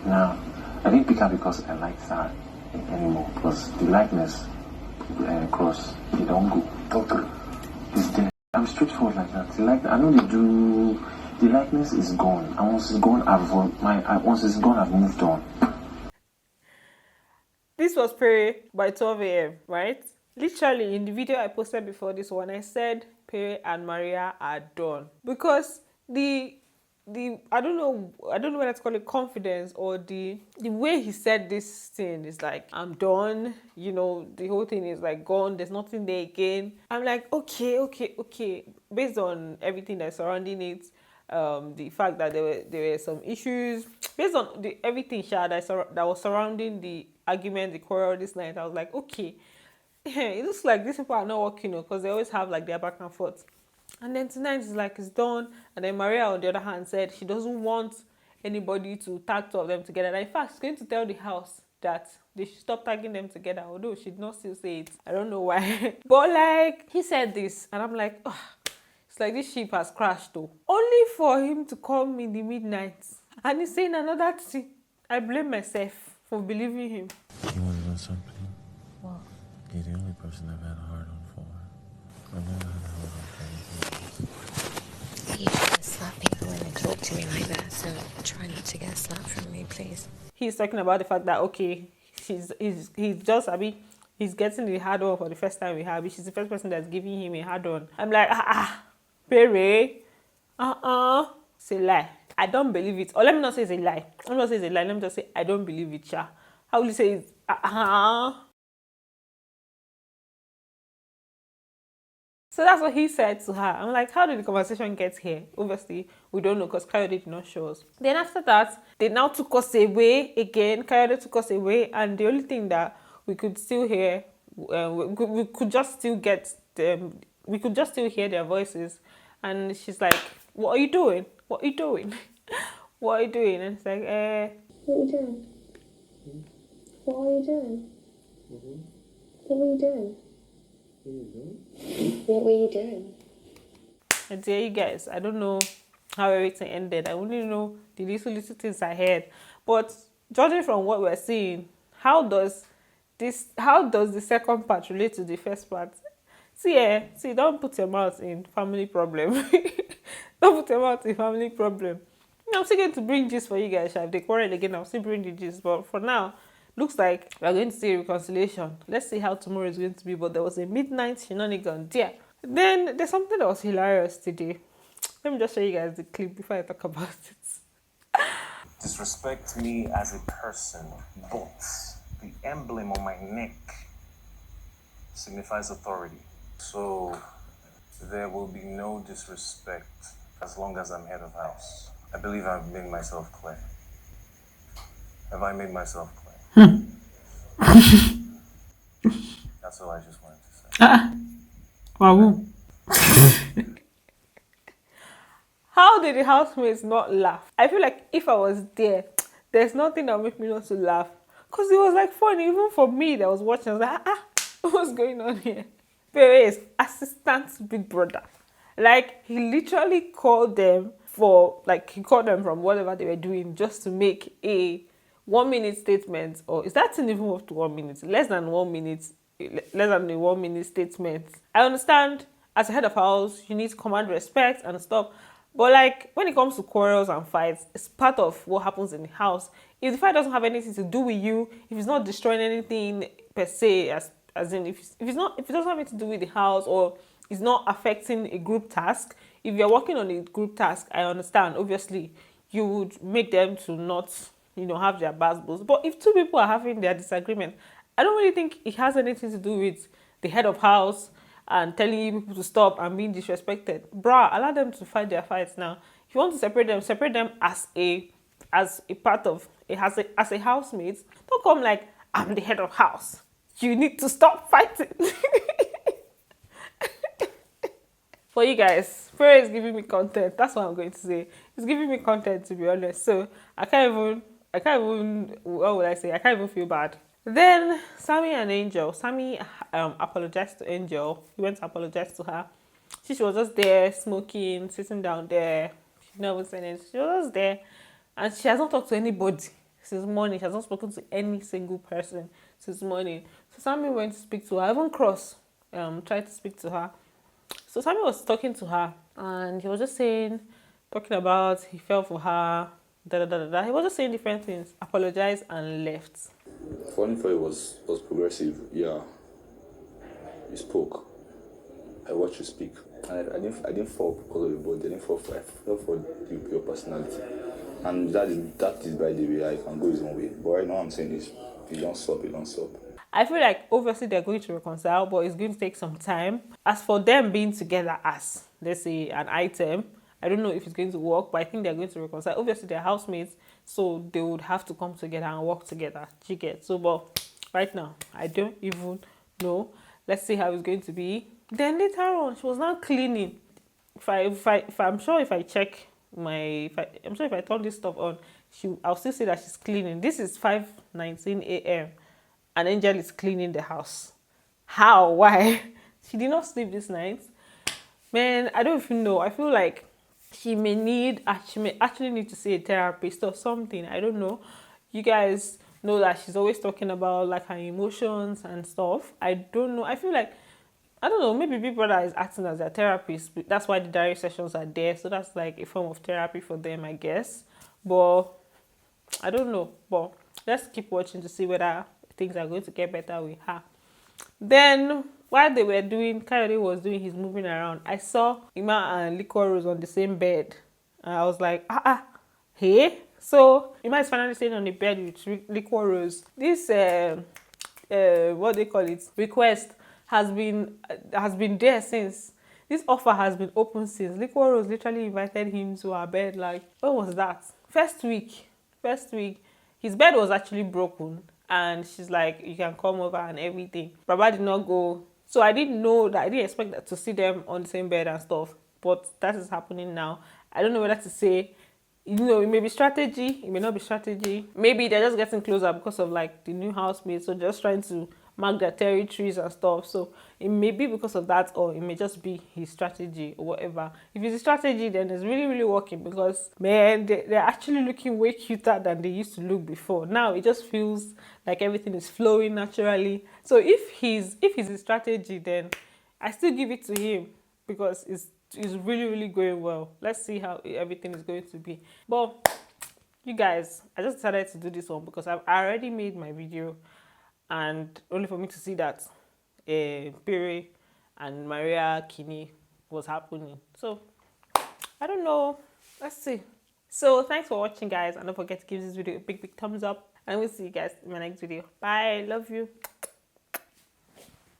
Now, I didn't pick her because I liked her anymore, because the likeness cross, they don't go. Totally. It's there. I'm straightforward like that. I know they do. The likeness is gone. And once it's gone, I've moved on. This was Pere by 12 a.m., right? Literally, in the video I posted before this one, I said Pere and Maria are done. Because the I don't know whether to call it confidence or the way he said this thing is like, I'm done, you know, the whole thing is like gone, there's nothing there again. I'm like, okay. Based on everything that's surrounding it, the fact that there were some issues, based on everything that was surrounding the argument, the quarrel this night, I was like, okay, it looks like these people are not working, because they always have like their back and forth. And then tonight it's like it's done. And then Maria, on the other hand, said she doesn't want anybody to tag two of them together. And in fact, she's going to tell the house that they should stop tagging them together, although she did not still say it. I don't know why. But like, he said this, and I'm like, oh, it's like this ship has crashed though. Only for him to call me in the midnight. And he's saying another thing. I blame myself for believing him. You want to know something? What? You're the only person I've had a hard on for. I've never had a hard on for anything else. You shouldn't slap people when they talk to me like that, so try not to get slapped from me, please. He's talking about the fact that, okay, he's getting the hard on for the first time with her, but she's the first person that's giving him a hard on. I'm like, Pere, it's a lie. I don't believe it. Or let me not say it's a lie. Let me not say it's a lie. Let me just say I don't believe it, Sha. How will you say it? So that's what he said to her. I'm like, how did the conversation get here? Obviously, we don't know because Coyote did not show us. Then after that, they now took us away again. Coyote took us away, and the only thing that we could still hear, we could just still get them. We could just still hear their voices. And she's like, "What are you doing? What are you doing? What are you doing?" And it's like, What are you doing? What are you doing? What were you doing? What were you doing? And there you guys, I don't know how everything ended. I only know the little things I heard. But judging from what we're seeing, how does the second part relate to the first part? See, don't put your mouth in family problem. Don't put your mouth in family problem. I'm still going to bring gist for you guys. If they quarrel again, I'll still bring the gist. But for now, looks like we're going to see reconciliation. Let's see how tomorrow is going to be. But there was a midnight shenanigan there. Then there's something that was hilarious today. Let me just show you guys the clip before I talk about it. Disrespect me as a person, but the emblem on my neck signifies authority. So there will be no disrespect as long as I'm head of house. I believe I've made myself clear. Have I made myself clear? That's all I just wanted to say. Wow. How did the housemates not laugh? I feel like if I was there, there's nothing that would make me not to laugh. Because it was like funny, even for me that was watching. I was like, what's going on here? Pere is assistant big brother. Like, he literally called them he called them from whatever they were doing just to make a 1 minute statement. Or is that thing even up to 1 minute? Less than a 1 minute statement. I understand as a head of house, you need to command respect and stuff. But like, when it comes to quarrels and fights, it's part of what happens in the house. If the fight doesn't have anything to do with you, if it's not destroying anything per se, as in if it doesn't have anything to do with the house, or it's not affecting a group task. If you're working on a group task, I understand. Obviously, you would make them to not, have their battles. But if two people are having their disagreement, I don't really think it has anything to do with the head of house and telling people to stop and being disrespected. Bruh, allow them to fight their fights now. If you want to separate them as a part of as a housemate. Don't come like, I'm the head of house. You need to stop fighting. For you guys, Pere is giving me content. That's what I'm going to say. He's giving me content, to be honest. So I can't even, what would I say? I can't even feel bad. Then Sammy and Angel. Sammy apologized to Angel. He went to apologize to her. She was just there smoking, sitting down there. She never said anything. She was just there, and she has not talked to anybody since morning. She has not spoken to any single person since morning. So Sammy went to speak to her. Even Cross tried to speak to her. So Sammy was talking to her, and he was just talking about he fell for her, da da da da da. He was just saying different things, apologized and left. Funny for it was progressive. Yeah, you spoke. I watched you speak. And I didn't fall because of your body. I didn't fall for. I fell for your personality. And that is by the way. I can go his own way. But right now I'm saying is, you don't stop. I feel like obviously they're going to reconcile, but it's going to take some time. As for them being together as, let's say, an item, I don't know if it's going to work, but I think they're going to reconcile. Obviously, they're housemates, so they would have to come together and work together. You get? So, but right now, I don't even know. Let's see how it's going to be. Then later on, she was now cleaning. I'm sure if I check I'm sure if I turn this stuff on, I'll still see that she's cleaning. This is 5:19 a.m. and Angel is cleaning the house. How? Why? She did not sleep this night. Man, I don't even know. I feel like she may actually need to see a therapist or something. I don't know. You guys know that she's always talking about like her emotions and stuff. I don't know. I feel like, I don't know, maybe Big Brother is acting as their therapist. That's why the diary sessions are there. So that's like a form of therapy for them, I guess. But I don't know. But let's keep watching to see whether things are going to get better with her. Then while they were doing, Kayode was doing his moving around, I saw Ima and Liquor Rose on the same bed. And I was like, hey. So Ima is finally staying on the bed with Liquor Rose. This what they call it, request has been there since. This offer has been open since. Liquor Rose literally invited him to her bed. Like, what was that? First week, his bed was actually broken. And she's like, you can come over and everything. Baba did not go. So I didn't know that. I didn't expect to see them on the same bed and stuff. But that is happening now. I don't know whether to say, you know, it may be strategy. It may not be strategy. Maybe they're just getting closer because of like the new housemates. So just trying to mark their territories and stuff. So it may be because of that, or it may just be his strategy or whatever. If it's a strategy, then it's really, really working, because man, they're actually looking way cuter than they used to look before. Now it just feels like everything is flowing naturally. So if it's a strategy, then I still give it to him, because it's really, really going well. Let's see how everything is going to be. But you guys, I just decided to do this one because I've already made my video, and only for me to see that Pere and Maria Kini was happening. So I don't know. Let's see. So thanks for watching, guys, and don't forget to give this video a big thumbs up, and we'll see you guys in my next video. Bye. Love you.